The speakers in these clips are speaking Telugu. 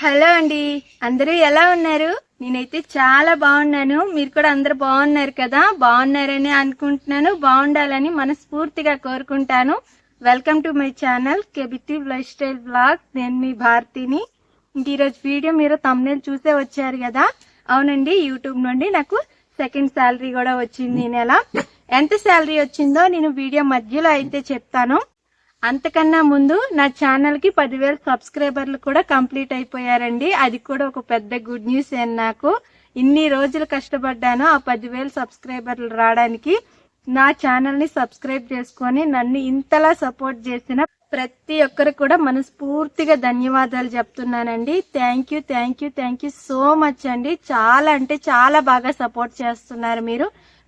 హలో అండి, అందరూ ఎలా ఉన్నారు? నేనైతే చాలా బాగున్నాను. మీరు కూడా అందరూ బాగున్నారు కదా? బాగున్నారని అనుకుంటున్నాను. బాగుండాలని మనస్ఫూర్తిగా కోరుకుంటాను. వెల్కమ్ టు మై ఛానల్ కేబిటివ్ లైఫ్ స్టైల్ బ్లాగ్. నేను మీ భారతిని. ఈరోజు వీడియో మీరు thumbnail చూసే వచ్చారు కదా? అవునండి, యూట్యూబ్ నుండి నాకు సెకండ్ శాలరీ కూడా వచ్చింది ఈ నెల. ఎంత శాలరీ వచ్చిందో నేను వీడియో మధ్యలో అయితే చెప్తాను. అంతకన్నా ముందు నా ఛానల్ కి 10,000 సబ్స్క్రైబర్లు కూడా కంప్లీట్ అయిపోయారండి. అది కూడా ఒక పెద్ద గుడ్ న్యూస్. నాకు ఇన్ని రోజులు కష్టపడ్డాను ఆ 10,000 సబ్స్క్రైబర్లు రావడానికి. నా ఛానల్ ని సబ్స్క్రైబ్ చేసుకొని నన్ను ఇంతలా సపోర్ట్ చేసిన ప్రతి ఒక్కరు కూడా మనస్ఫూర్తిగా ధన్యవాదాలు చెప్తున్నానండి. థ్యాంక్ యూ సో మచ్ అండి. చాలా అంటే చాలా బాగా సపోర్ట్ చేస్తున్నారు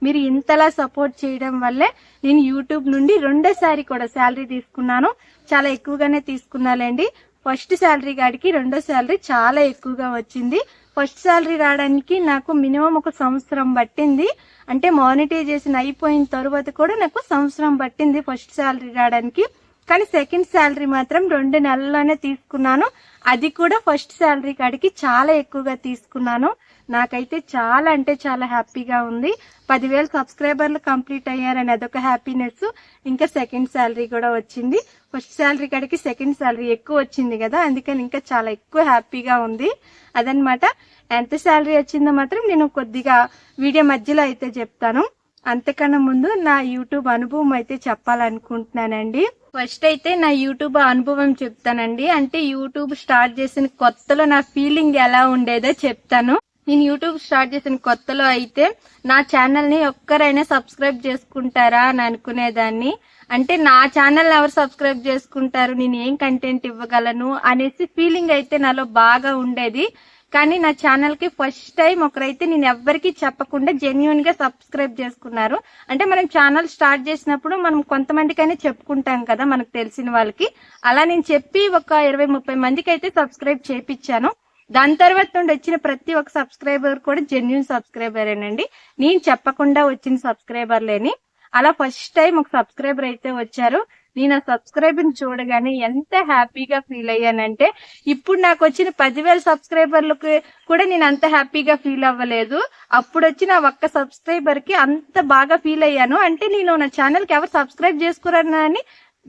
మీరు ఇంతలా సపోర్ట్ చేయడం వల్లే నేను యూట్యూబ్ నుండి రెండోసారి కూడా శాలరీ తీసుకున్నాను. చాలా ఎక్కువగానే తీసుకున్నానండి. ఫస్ట్ శాలరీ కాడికి రెండో శాలరీ చాలా ఎక్కువగా వచ్చింది. ఫస్ట్ శాలరీ రావడానికి నాకు మినిమం ఒక సంవత్సరం పట్టింది. అంటే మానిటైజేషన్ అయిపోయిన తర్వాత కూడా నాకు సంవత్సరం పట్టింది ఫస్ట్ శాలరీ రావడానికి. కానీ సెకండ్ శాలరీ మాత్రం 2 నెలల్లోనే తీసుకున్నాను. అది కూడా ఫస్ట్ శాలరీ కాడికి చాలా ఎక్కువగా తీసుకున్నాను. నాకైతే చాలా అంటే చాలా హ్యాపీగా ఉంది. 10,000 సబ్స్క్రైబర్లు కంప్లీట్ అయ్యారని అదొక హ్యాపీనెస్. ఇంకా సెకండ్ శాలరీ కూడా వచ్చింది. ఫస్ట్ శాలరీ కాడికి సెకండ్ శాలరీ ఎక్కువ వచ్చింది కదా, అందుకని ఇంకా చాలా ఎక్కువ హ్యాపీగా ఉంది. అదనమాట. ఎంత శాలరీ వచ్చిందో మాత్రం నేను కొద్దిగా వీడియో మధ్యలో అయితే చెప్తాను. అంతకన్నా ముందు నా యూట్యూబ్ అనుభవం అయితే చెప్పాలనుకుంటున్నానండి. ఫస్ట్ అయితే నా యూట్యూబ్ అనుభవం చెప్తానండి. అంటే యూట్యూబ్ స్టార్ట్ చేసిన కొత్తలో నా ఫీలింగ్ ఎలా ఉండేదో చెప్తాను. నేను యూట్యూబ్ స్టార్ట్ చేసిన కొత్తలో అయితే నా ఛానల్ ని ఒక్కరైనా సబ్స్క్రైబ్ చేసుకుంటారా అని అనుకునేదాన్ని. అంటే నా ఛానల్ ఎవరు సబ్స్క్రైబ్ చేసుకుంటారు, నేను ఏం కంటెంట్ ఇవ్వగలను అనేసి ఫీలింగ్ అయితే నాలో బాగా ఉండేది. కానీ నా ఛానల్ కి ఫస్ట్ టైం ఒకరైతే నేను ఎవ్వరికి చెప్పకుండా జెన్యున్ గా సబ్స్క్రైబ్ చేసుకున్నారు. అంటే మనం ఛానల్ స్టార్ట్ చేసినప్పుడు మనం కొంతమందికైనా చెప్పుకుంటాం కదా మనకు తెలిసిన వాళ్ళకి. అలా నేను చెప్పి ఒక 20-30 మందికి అయితే సబ్స్క్రైబ్ చేపించాను. దాని తర్వాత నుండి వచ్చిన ప్రతి ఒక్క సబ్స్క్రైబర్ కూడా జెన్యున్ సబ్స్క్రైబరేనండి. నేను చెప్పకుండా వచ్చిన సబ్స్క్రైబర్లేని. అలా ఫస్ట్ టైం ఒక సబ్స్క్రైబర్ అయితే వచ్చారు. నేను ఆ సబ్స్క్రైబర్ చూడగానే ఎంత హ్యాపీగా ఫీల్ అయ్యానంటే, ఇప్పుడు నాకు వచ్చిన 10,000 సబ్స్క్రైబర్లకు కూడా నేను అంత హ్యాపీగా ఫీల్ అవ్వలేదు. అప్పుడు వచ్చిన ఒక్క సబ్స్క్రైబర్ కి అంత బాగా ఫీల్ అయ్యాను. అంటే నేను నా ఛానల్ కి ఎవరు సబ్స్క్రైబ్ చేసుకున్నారని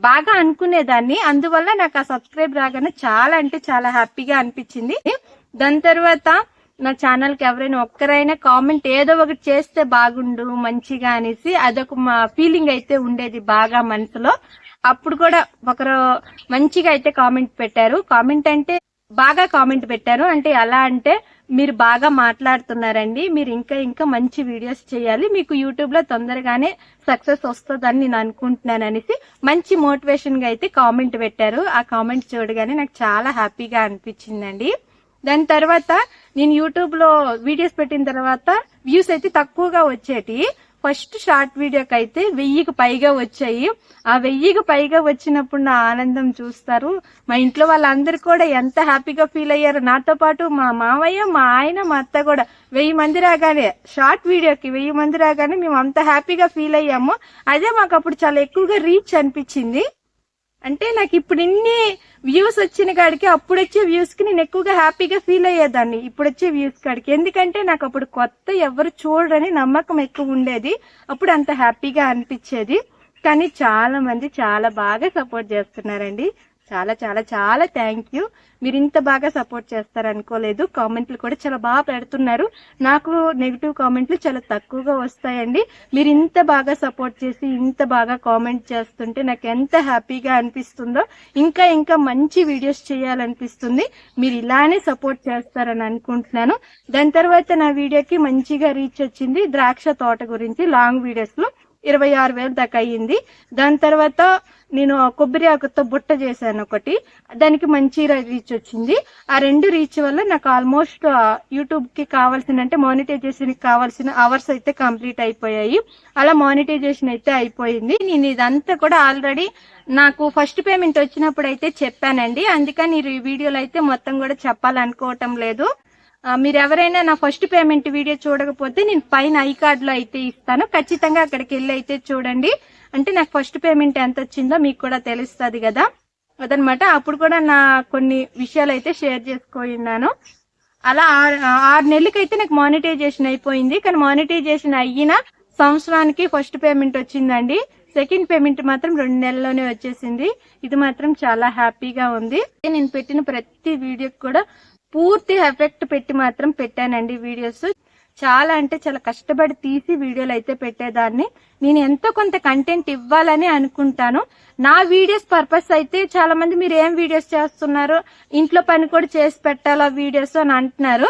బాగా అనుకునేదాన్ని. అందువల్ల నాకు ఆ సబ్స్క్రైబ్ రాగానే చాలా అంటే చాలా హ్యాపీగా అనిపించింది. దాని తర్వాత నా ఛానల్ కి ఎవరైనా ఒక్కరైనా కామెంట్ ఏదో ఒకటి చేస్తే బాగుండు మంచిగా అనేసి అదొక మా ఫీలింగ్ అయితే ఉండేది బాగా మనసులో. అప్పుడు కూడా ఒకరు మంచిగా అయితే కామెంట్ పెట్టారు. కామెంట్ అంటే బాగా కామెంట్ పెట్టారు. అంటే ఎలా అంటే, మీరు బాగా మాట్లాడుతున్నారండి, మీరు ఇంకా మంచి వీడియోస్ చేయాలి, మీకు యూట్యూబ్ లో తొందరగానే సక్సెస్ వస్తుందని నేను అనుకుంటున్నాను అనేసి మంచి మోటివేషన్ గా అయితే కామెంట్ పెట్టారు. ఆ కామెంట్ చూడగానే నాకు చాలా హ్యాపీగా అనిపించిందండి. దాని తర్వాత నేను యూట్యూబ్ లో వీడియోస్ పెట్టిన తర్వాత వ్యూస్ అయితే తక్కువగా వచ్చేటి. ఫస్ట్ షార్ట్ వీడియోకి అయితే 1000కి పైగా వచ్చాయి. ఆ 1000కి పైగా వచ్చినప్పుడు నా ఆనందం చూస్తారు. మా ఇంట్లో వాళ్ళందరూ కూడా ఎంత హ్యాపీగా ఫీల్ అయ్యారు. నాతో పాటు మా మావయ్య, మా ఆయన, మా అత్త కూడా 1000 మంది రాగానే, షార్ట్ వీడియోకి 1000 మంది రాగానే మేము అంత హ్యాపీగా ఫీల్ అయ్యాము. అదే మాకు అప్పుడు చాలా ఎక్కువగా రీచ్ అనిపించింది. అంటే నాకు ఇప్పుడు ఇన్ని వ్యూస్ వచ్చిన కాడికి అప్పుడు వచ్చే వ్యూస్ కి నేను ఎక్కువగా హ్యాపీగా ఫీల్ అయ్యేదాన్ని ఇప్పుడు వచ్చే వ్యూస్ కాడికి. ఎందుకంటే నాకు అప్పుడు కొత్త ఎవరు చూడరని నమ్మకం ఎక్కువ ఉండేది. అప్పుడు అంత హ్యాపీగా అనిపించేది. కానీ చాలా మంది చాలా బాగా సపోర్ట్ చేస్తున్నారండి. చాలా చాలా చాలా థ్యాంక్ యూ. మీరు ఇంత బాగా సపోర్ట్ చేస్తారనుకోలేదు. కామెంట్లు కూడా చాలా బాగా పెడుతున్నారు. నాకు నెగిటివ్ కామెంట్లు చాలా తక్కువగా వస్తాయండి. మీరు ఇంత బాగా సపోర్ట్ చేసి ఇంత బాగా కామెంట్ చేస్తుంటే నాకు ఎంత హ్యాపీగా అనిపిస్తుందో. ఇంకా మంచి వీడియోస్ చేయాలనిపిస్తుంది. మీరు ఇలానే సపోర్ట్ చేస్తారని అనుకుంటున్నాను. దాని తర్వాత నా వీడియోకి మంచిగా రీచ్ వచ్చింది. ద్రాక్ష తోట గురించి లాంగ్ వీడియోస్ లో 26,000 దాకా అయ్యింది. దాని తర్వాత నేను కొబ్బరి ఆకుతో బుట్ట చేశాను ఒకటి, దానికి మంచి రీచ్ వచ్చింది. ఆ 2 రీచ్ వల్ల నాకు ఆల్మోస్ట్ యూట్యూబ్ కి కావాల్సిన, అంటే మానిటైజేషన్ కి కావాల్సిన అవర్స్ అయితే కంప్లీట్ అయిపోయాయి. అలా మానిటైజేషన్ అయితే అయిపోయింది. నేను ఇదంతా కూడా ఆల్రెడీ నాకు ఫస్ట్ పేమెంట్ వచ్చినప్పుడు అయితే చెప్పానండి. అందుకని ఈ వీడియోలో అయితే మొత్తం కూడా చెప్పాలనుకోవటం లేదు. మీరు ఎవరైనా నా ఫస్ట్ పేమెంట్ వీడియో చూడకపోతే నేను పైన ఐ కార్డ్ లో అయితే ఇస్తాను, ఖచ్చితంగా అక్కడికి వెళ్ళి అయితే చూడండి. అంటే నాకు ఫస్ట్ పేమెంట్ ఎంత వచ్చిందో మీకు కూడా తెలుస్తుంది కదా. అదనమాట. అప్పుడు కూడా నా కొన్ని విషయాలు అయితే షేర్ చేసుకున్నాను. అలా 6 నెలలకైతే నాకు మానిటైజేషన్ అయిపోయింది. కానీ మానిటైజేషన్ అయిన సంవత్సరానికి ఫస్ట్ పేమెంట్ వచ్చిందండి. సెకండ్ పేమెంట్ మాత్రం 2 నెలల్లోనే వచ్చేసింది. ఇది మాత్రం చాలా హ్యాపీగా ఉంది. నేను పెట్టిన ప్రతి వీడియోకి కూడా పూర్తి ఎఫెక్ట్ పెట్టి మాత్రం పెట్టానండి వీడియోస్. చాలా అంటే చాలా కష్టపడి తీసి వీడియోలు అయితే పెట్టేదాన్ని. నేను ఎంతో కొంత కంటెంట్ ఇవ్వాలని అనుకుంటాను. నా వీడియోస్ పర్పస్ అయితే చాలా మంది మీరు ఏం వీడియోస్ చేస్తున్నారు, ఇంట్లో పని కూడా చేసి పెట్టాలా వీడియోస్ అని అంటున్నారు.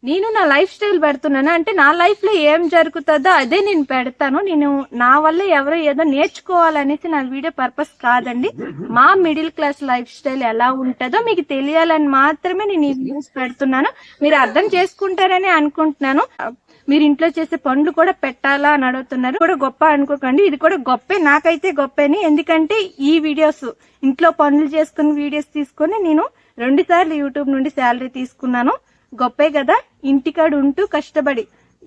నేను నా లైఫ్ స్టైల్ పెడుతున్నాను. అంటే నా లైఫ్ లో ఏం జరుగుతుందో అదే నేను పెడతాను. నేను నా వల్ల ఎవరో ఏదో నేర్చుకోవాలనేసి నా వీడియో పర్పస్ కాదండి. మా మిడిల్ క్లాస్ లైఫ్ స్టైల్ ఎలా ఉంటుందో మీకు తెలియాలని మాత్రమే నేను ఈ వీడియోస్ పెడుతున్నాను. మీరు అర్థం చేసుకుంటారని అనుకుంటున్నాను. మీరు ఇంట్లో చేసే పనులు కూడా పెట్టాలా అని అడుగుతున్నారు. కూడా గొప్ప అనుకోకండి, ఇది కూడా గొప్పే, నాకైతే గొప్పని. ఎందుకంటే ఈ వీడియోస్ ఇంట్లో పనులు చేసుకుని వీడియోస్ తీసుకొని నేను 2 సార్లు యూట్యూబ్ నుండి శాలరీ తీసుకున్నాను. గొప్పే కదా. ఇంటికాడ ఉంటూ కష్టపడి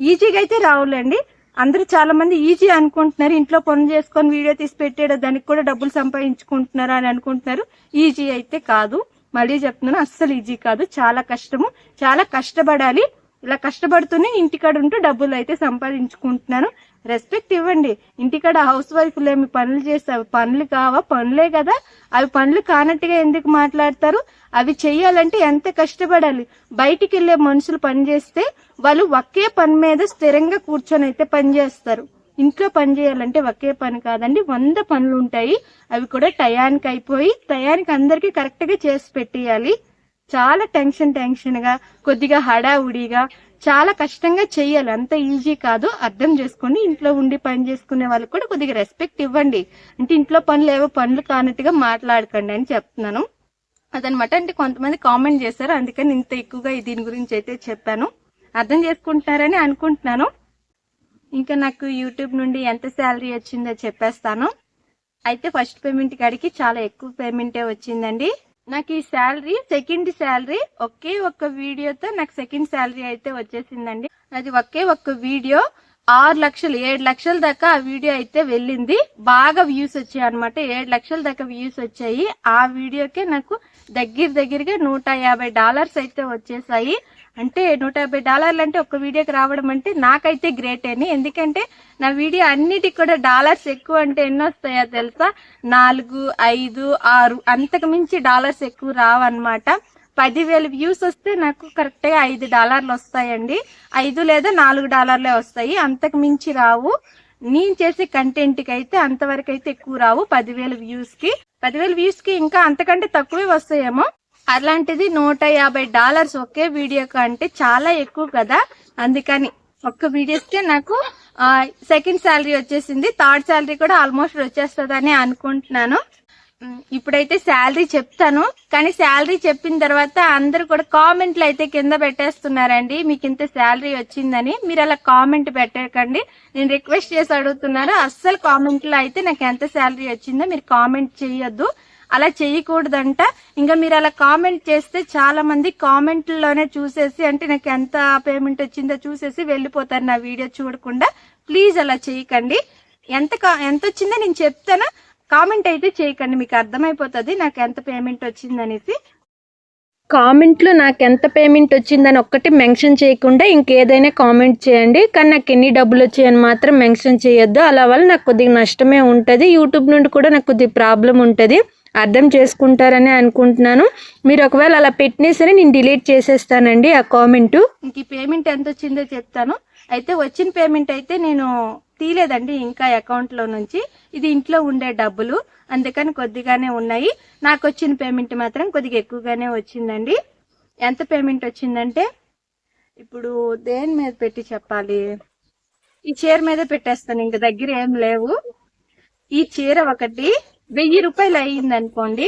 ఈజీగా అయితే రావులేండి. అందరూ చాలా మంది ఈజీ అనుకుంటున్నారు, ఇంట్లో పనులు చేసుకొని వీడియో తీసి పెట్టేయడం దానికి కూడా డబ్బులు సంపాదించుకుంటున్నారు అని అనుకుంటున్నారు. ఈజీ అయితే కాదు, మళ్ళీ చెప్తున్నాను, అస్సలు ఈజీ కాదు. చాలా కష్టము, చాలా కష్టపడాలి. ఇలా కష్టపడుతూనే ఇంటికాడ ఉంటూ డబ్బులు అయితే సంపాదించుకుంటున్నాను. రెస్పెక్ట్ ఇవ్వండి. ఇంటికాడ హౌస్ వైఫ్లు ఏమి పనులు చేస్తావు, పనులు కావా, పనులే కదా. అవి పనులు కానట్టుగా ఎందుకు మాట్లాడతారు? అవి చెయ్యాలంటే ఎంత కష్టపడాలి. బయటికి వెళ్లే మనుషులు పని చేస్తే వాళ్ళు ఒకే పని మీద స్థిరంగా కూర్చొని అయితే పని చేస్తారు. ఇంట్లో పని చేయాలంటే ఒకే పని కాదండి, 100 పనులు ఉంటాయి. అవి కూడా టయానికి అయిపోయి టయానికి అందరికి కరెక్ట్ గా చేసి పెట్టేయాలి. చాలా టెన్షన్ గా, కొద్దిగా హడావుడిగా, చాలా కష్టంగా చెయ్యాలి. అంత ఈజీ కాదు, అర్థం చేసుకోండి. ఇంట్లో ఉండి పని చేసుకునే వాళ్ళకి కూడా కొద్దిగా రెస్పెక్ట్ ఇవ్వండి. అంటే ఇంట్లో పనులు ఏవో పనులు కానట్టుగా మాట్లాడకండి అని చెప్తున్నాను. అదనమాట. అంటే కొంతమంది కామెంట్ చేశారు, అందుకని ఇంత ఎక్కువగా దీని గురించి అయితే చెప్పాను. అర్థం చేసుకుంటున్నారని అనుకుంటున్నాను. ఇంకా నాకు యూట్యూబ్ నుండి ఎంత శాలరీ వచ్చిందో చెప్పేస్తాను. అయితే ఫస్ట్ పేమెంట్ కాడికి చాలా ఎక్కువ పేమెంటే వచ్చిందండి. నాకు ఈ శాలరీ సెకండ్ శాలరీ ఒకే ఒక్క వీడియోతో నాకు సెకండ్ శాలరీ అయితే వచ్చేసిందండి. అది ఒకే ఒక్క వీడియో 6 లక్షలు 7 లక్షల దాకా ఆ వీడియో అయితే వెళ్ళింది. బాగా వ్యూస్ వచ్చాయి అనమాట. 7 లక్షల దాకా వ్యూస్ వచ్చాయి. ఆ వీడియోకే నాకు దగ్గరగా $150 అయితే వచ్చేసాయి. అంటే $150 అంటే ఒక వీడియోకి రావడం అంటే నాకైతే గ్రేట్ అని. ఎందుకంటే నా వీడియో అన్నిటికి కూడా డాలర్స్ ఎక్కువ అంటే ఎన్ని వస్తాయో తెలుసా? 4, 5, 6 అంతకు మించి డాలర్స్ ఎక్కువ రావన్నమాట. 10,000 వ్యూస్ వస్తే నాకు కరెక్ట్ గా $5 వస్తాయండి. 5 లేదా $4 వస్తాయి, అంతకు మించి రావు. నేను చేసే కంటెంట్ కి అయితే అంతవరకు అయితే ఎక్కువ రావు. 10,000 వ్యూస్ కి ఇంకా అంతకంటే తక్కువే వస్తాయేమో. అలాంటిది $150 ఒకే వీడియోకి అంటే చాలా ఎక్కువ కదా. అందుకని ఒక్క వీడియోస్కే నాకు సెకండ్ శాలరీ వచ్చేసింది. థర్డ్ శాలరీ కూడా ఆల్మోస్ట్ వచ్చేస్తుందని అనుకుంటున్నాను. ఇప్పుడైతే శాలరీ చెప్తాను, కానీ శాలరీ చెప్పిన తర్వాత అందరు కూడా కామెంట్లు అయితే కింద పెట్టేస్తున్నారండి, మీకు ఇంత శాలరీ వచ్చిందని. మీరు అలా కామెంట్ పెట్టకండి, నేను రిక్వెస్ట్ చేసి అడుగుతున్నాను. అస్సలు కామెంట్లో అయితే నాకు ఎంత శాలరీ వచ్చిందో మీరు కామెంట్ చేయొద్దు, అలా చేయకూడదంట. ఇంకా మీరు అలా కామెంట్ చేస్తే చాలా మంది కామెంట్లోనే చూసేసి అంటే నాకు ఎంత పేమెంట్ వచ్చిందో చూసేసి వెళ్ళిపోతారు నా వీడియో చూడకుండా. ప్లీజ్ అలా చేయకండి. ఎంత వచ్చిందో నేను చెప్తాను, కామెంట్ అయితే చేయకండి. మీకు అర్థమైపోతుంది నాకు ఎంత పేమెంట్ వచ్చిందనేసి. కామెంట్లో నాకు ఎంత పేమెంట్ వచ్చిందని ఒక్కటి మెన్షన్ చేయకుండా ఇంకేదైనా కామెంట్ చేయండి, కానీ నాకు ఎన్ని డబ్బులు వచ్చాయని మాత్రం మెన్షన్ చేయొద్దు. అలా వల్ల నాకు కొద్దిగా నష్టమే ఉంటుంది. యూట్యూబ్ నుండి కూడా నాకు కొద్దిగా ప్రాబ్లం ఉంటుంది. అర్థం చేసుకుంటారని అనుకుంటున్నాను. మీరు ఒకవేళ అలా పెట్టినా సరే నేను డిలీట్ చేసేస్తానండి ఆ కామెంటు. ఇంక ఈ పేమెంట్ ఎంత వచ్చిందో చెప్తాను. అయితే వచ్చిన పేమెంట్ అయితే నేను తీయలేదండి ఇంకా అకౌంట్లో నుంచి. ఇది ఇంట్లో ఉండే డబ్బులు, అందుకని కొద్దిగానే ఉన్నాయి. నాకు వచ్చిన పేమెంట్ మాత్రం కొద్దిగా ఎక్కువగానే వచ్చిందండి. ఎంత పేమెంట్ వచ్చిందంటే ఇప్పుడు దేని మీద పెట్టి చెప్పాలి, ఈ చీర మీద పెట్టేస్తాను, ఇంక దగ్గర ఏం లేవు. ఈ చీర ఒకటి $1000 అయ్యింది అనుకోండి.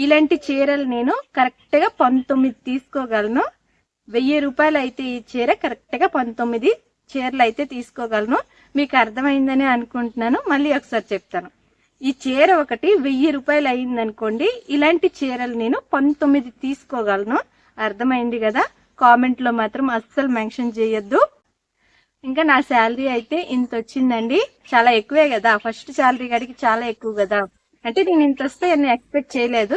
ఇలాంటి చీరలు నేను కరెక్ట్ గా 19 తీసుకోగలను. $1000 అయితే ఈ చీర కరెక్ట్ గా 19 చీరలు అయితే తీసుకోగలను. మీకు అర్థమైందని అనుకుంటున్నాను. మళ్ళీ ఒకసారి చెప్తాను. ఈ చీర ఒకటి $1000 అయింది అనుకోండి, ఇలాంటి చీరలు నేను 19 తీసుకోగలను. అర్థమైంది కదా. కామెంట్ లో మాత్రం అస్సలు మెన్షన్ చేయొద్దు. ఇంకా నా శాలరీ అయితే ఇంత వచ్చిందండి. చాలా ఎక్కువే కదా, ఫస్ట్ శాలరీ కాడికి చాలా ఎక్కువ కదా. అంటే నేను ఇంత వస్తే ఎక్స్పెక్ట్ చేయలేదు.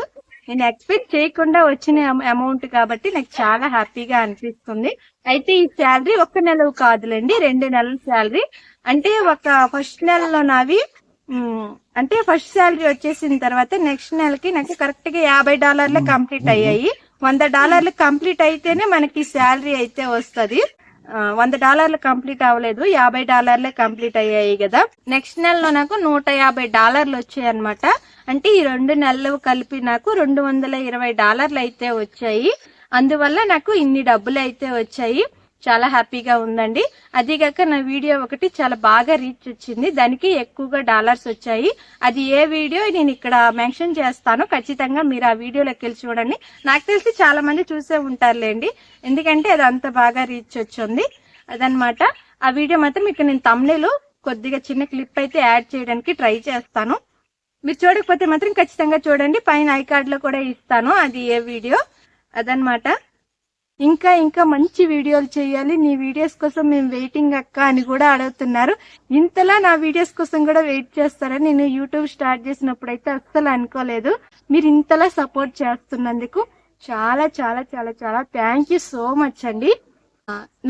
నేను ఎక్స్పెక్ట్ చేయకుండా వచ్చిన అమౌంట్ కాబట్టి నాకు చాలా హ్యాపీగా అనిపిస్తుంది. అయితే ఈ శాలరీ 1 నెల కాదులేండి, 2 నెలల శాలరీ. అంటే ఫస్ట్ నెలలో నావి అంటే ఫస్ట్ శాలరీ వచ్చేసిన తర్వాత నెక్స్ట్ నెలకి నాకు కరెక్ట్ గా $50 కంప్లీట్ అయ్యాయి. $100 కంప్లీట్ అయితేనే మనకి శాలరీ అయితే వస్తుంది. $100 కంప్లీట్ అవ్వలేదు, $50 కంప్లీట్ అయ్యాయి కదా. నెక్స్ట్ నెలలో నాకు $150 వచ్చాయి అనమాట. అంటే ఈ 2 నెలలు కలిపి నాకు $220 అయితే వచ్చాయి. అందువల్ల నాకు ఇన్ని డబ్బులు అయితే వచ్చాయి. చాలా హ్యాపీగా ఉందండి. అదిగాక నా వీడియో ఒకటి చాలా బాగా రీచ్ వచ్చింది, దానికి ఎక్కువగా డాలర్స్ వచ్చాయి. అది ఏ వీడియో నేను ఇక్కడ మెన్షన్ చేస్తాను, ఖచ్చితంగా మీరు ఆ వీడియోలోకి వెళ్ళి చూడండి. నాకు తెలిసి చాలా మంది చూసే ఉంటారులేండి, ఎందుకంటే అది అంత బాగా రీచ్ వచ్చింది అదనమాట. ఆ వీడియో మాత్రం ఇక్కడ నేను తమ్నెయిల్ కొద్దిగా చిన్న క్లిప్ అయితే యాడ్ చేయడానికి ట్రై చేస్తాను. మీరు చూడకపోతే మాత్రం ఖచ్చితంగా చూడండి, పైన ఐ కార్డ్ లో కూడా ఇస్తాను అది ఏ వీడియో అదనమాట. ఇంకా మంచి వీడియోలు చేయాలి, నీ వీడియోస్ కోసం మేము వెయిటింగ్ అక్క అని కూడా అడుగుతున్నారు. ఇంతలా నా వీడియోస్ కోసం కూడా వెయిట్ చేస్తారని నేను యూట్యూబ్ స్టార్ట్ చేసినప్పుడు అయితే అస్సలు అనుకోలేదు. మీరు ఇంతలా సపోర్ట్ చేస్తున్నందుకు చాలా చాలా చాలా చాలా థ్యాంక్ యూ సో మచ్ అండి.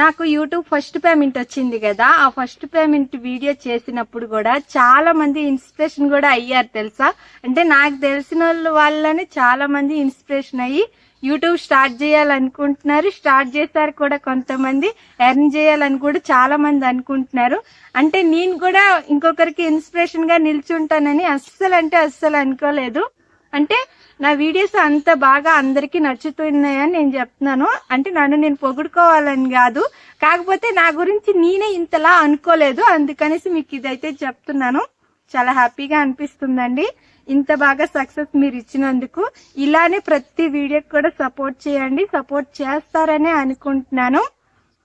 నాకు యూట్యూబ్ ఫస్ట్ పేమెంట్ వచ్చింది కదా, ఆ ఫస్ట్ పేమెంట్ వీడియో చేసినప్పుడు కూడా చాలా మంది ఇన్స్పిరేషన్ కూడా అయ్యారు తెలుసా. అంటే నాకు తెలిసిన వాళ్ళని చాలా మంది ఇన్స్పిరేషన్ అయ్యి యూట్యూబ్ స్టార్ట్ చేయాలనుకుంటున్నారు, స్టార్ట్ చేశారు కూడా. కొంతమంది ఎర్న్ చేయాలని కూడా చాలా మంది అనుకుంటున్నారు. అంటే నేను కూడా ఇంకొకరికి ఇన్స్పిరేషన్ గా నిల్చుంటానని అస్సలు అనుకోలేదు. అంటే నా వీడియోస్ అంత బాగా అందరికి నచ్చుతున్నాయని నేను చెప్తున్నాను. అంటే నన్ను నేను పొగుడుకోవాలని కాదు, కాకపోతే నా గురించి నేనే ఇంతలా అనుకోలేదు, అందుకనేసి మీకు ఇదైతే చెప్తున్నాను. చాలా హ్యాపీగా అనిపిస్తుందండి ఇంత బాగా సక్సెస్ మీరు ఇచ్చినందుకు. ఇలానే ప్రతి వీడియోకి కూడా సపోర్ట్ చేయండి, సపోర్ట్ చేస్తారనే అనుకుంటున్నాను.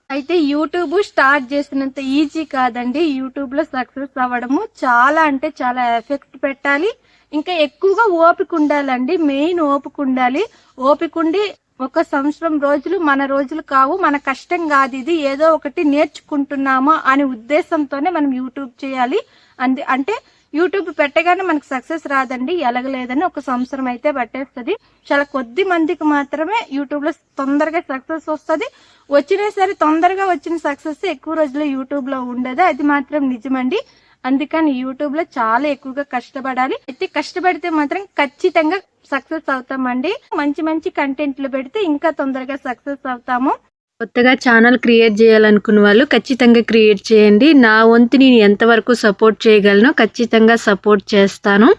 అయితే యూట్యూబ్ స్టార్ట్ చేసినంత ఈజీ కాదండి యూట్యూబ్ లో సక్సెస్ అవ్వడము. చాలా అంటే చాలా ఎఫెక్ట్ పెట్టాలి, ఇంకా ఎక్కువగా ఓపిక ఉండాలండి. మెయిన్ ఓపిక ఉండాలి. ఓపిక ఉండి 1 సంవత్సరం రోజులు మన రోజులు కావు, మన కష్టం కాదు ఇది, ఏదో ఒకటి నేర్చుకుంటున్నామా అనే ఉద్దేశంతోనే మనం యూట్యూబ్ చేయాలి. అంటే యూట్యూబ్ పెట్టగానే మనకు సక్సెస్ రాదండి, ఎలాగలేదని 1 సంవత్సరం అయితే పట్టేస్తుంది. చాలా కొద్ది మందికి మాత్రమే యూట్యూబ్ లో తొందరగా సక్సెస్ వస్తుంది. వచ్చినా సరే తొందరగా వచ్చిన సక్సెస్ ఎక్కువ రోజులు యూట్యూబ్ లో ఉండదు, అది మాత్రం నిజమండి. అందుకని యూట్యూబ్ లో చాలా ఎక్కువగా కష్టపడాలి. అయితే కష్టపడితే మాత్రం ఖచ్చితంగా సక్సెస్ అవుతామండి. మంచి మంచి కంటెంట్లు పెడితే ఇంకా తొందరగా సక్సెస్ అవుతాము. కొత్తగా ఛానల్ క్రియేట్ చేయాలనుకున్న వాళ్ళు ఖచ్చితంగా క్రియేట్ చేయండి. నా వంతు నేను ఎంతవరకు సపోర్ట్ చేయగలను ఖచ్చితంగా సపోర్ట్ చేస్తాను.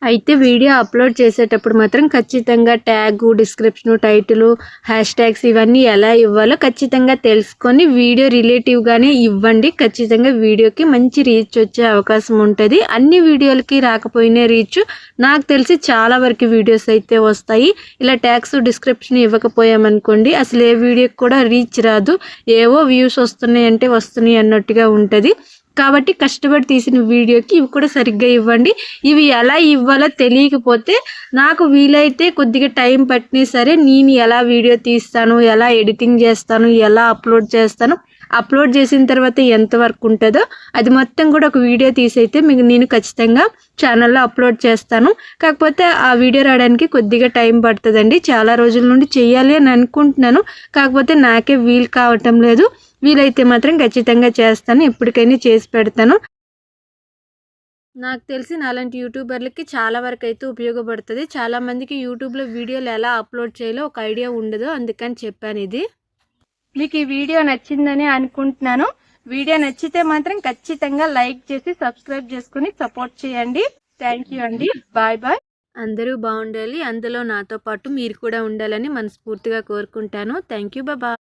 అయితే వీడియో అప్లోడ్ చేసేటప్పుడు మాత్రం ఖచ్చితంగా tag, description, title, hash tags ఇవన్నీ ఎలా ఇవ్వాలో ఖచ్చితంగా తెలుసుకొని వీడియో రిలేటివ్గానే ఇవ్వండి. ఖచ్చితంగా వీడియోకి మంచి రీచ్ వచ్చే అవకాశం ఉంటుంది. అన్ని వీడియోలకి రాకపోయినా రీచ్ నాకు తెలిసి చాలా వరకు వీడియోస్ అయితే వస్తాయి. ఇలా ట్యాగ్స్, డిస్క్రిప్షన్ ఇవ్వకపోయామనుకోండి అసలు ఏ వీడియోకి కూడా రీచ్ రాదు. ఏవో వ్యూస్ వస్తున్నాయి అంటే వస్తున్నాయి అన్నట్టుగా ఉంటుంది. కాబట్టి కష్టపడి తీసిన వీడియోకి ఇవి కూడా సరిగ్గా ఇవ్వండి. ఇవి ఎలా ఇవ్వాలో తెలియకపోతే నాకు వీలైతే కొద్దిగా టైం పట్టినా సరే నేను ఎలా వీడియో తీస్తాను, ఎలా ఎడిటింగ్ చేస్తాను, ఎలా అప్లోడ్ చేస్తాను, అప్లోడ్ చేసిన తర్వాత ఎంత వర్క్ ఉంటుందో అది మొత్తం కూడా ఒక వీడియో తీసైతే మీకు నేను ఖచ్చితంగా ఛానల్లో అప్లోడ్ చేస్తాను. కాకపోతే ఆ వీడియో రావడానికి కొద్దిగా టైం పడుతుందండి. చాలా రోజుల నుండి చేయాలి అని అనుకుంటున్నాను, కాకపోతే నాకే వీలు కావటం లేదు. వీలైతే మాత్రం ఖచ్చితంగా చేస్తాను, ఎప్పటికైనా చేసి పెడతాను. నాకు తెలిసి నాలాంటి యూట్యూబర్లకి చాలా వరకు అయితే ఉపయోగపడుతుంది. చాలామందికి యూట్యూబ్లో వీడియోలు ఎలా అప్లోడ్ చేయాలో ఒక ఐడియా ఉండదు, అందుకని చెప్పాను ఇది. మీకు ఈ వీడియో నచ్చిందని అనుకుంటున్నాను. వీడియో నచ్చితే మాత్రం ఖచ్చితంగా లైక్ చేసి సబ్స్క్రైబ్ చేసుకుని సపోర్ట్ చేయండి. థ్యాంక్ యూ అండి. Bye bye. అందరూ బాగుండాలి, అందులో నాతో పాటు మీరు కూడా ఉండాలని మనస్ఫూర్తిగా కోరుకుంటాను. Thank you. బాయ్.